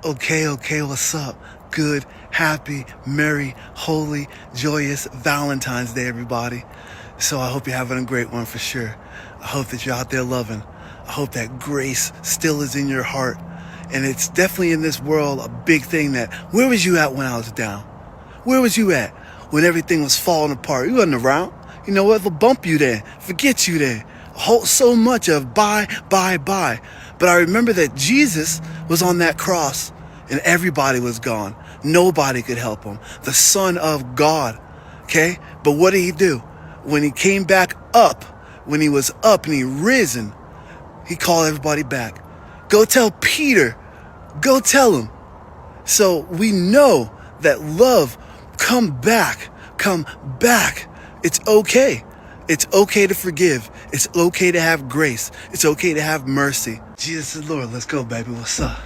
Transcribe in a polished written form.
Okay, what's up? Good, happy, merry, holy, joyous Valentine's Day, everybody. So I hope you're having a great one for sure. I hope that you're out there loving. I hope that grace still is in your heart. And it's definitely in this world a big thing that, where was you at when I was down? Where was you at when everything was falling apart? You wasn't around. You know what? They'll bump you there, forget you there. So much of bye. But I remember that Jesus was on that cross and everybody was gone. Nobody could help him. The Son of God. Okay? But what did he do? When he came back up, when he was up and he risen, he called everybody back. Go tell Peter. Go tell him. So we know that love, come back. It's okay. It's okay to forgive. It's okay to have grace. It's okay to have mercy. Jesus is Lord. Let's go, baby. What's up?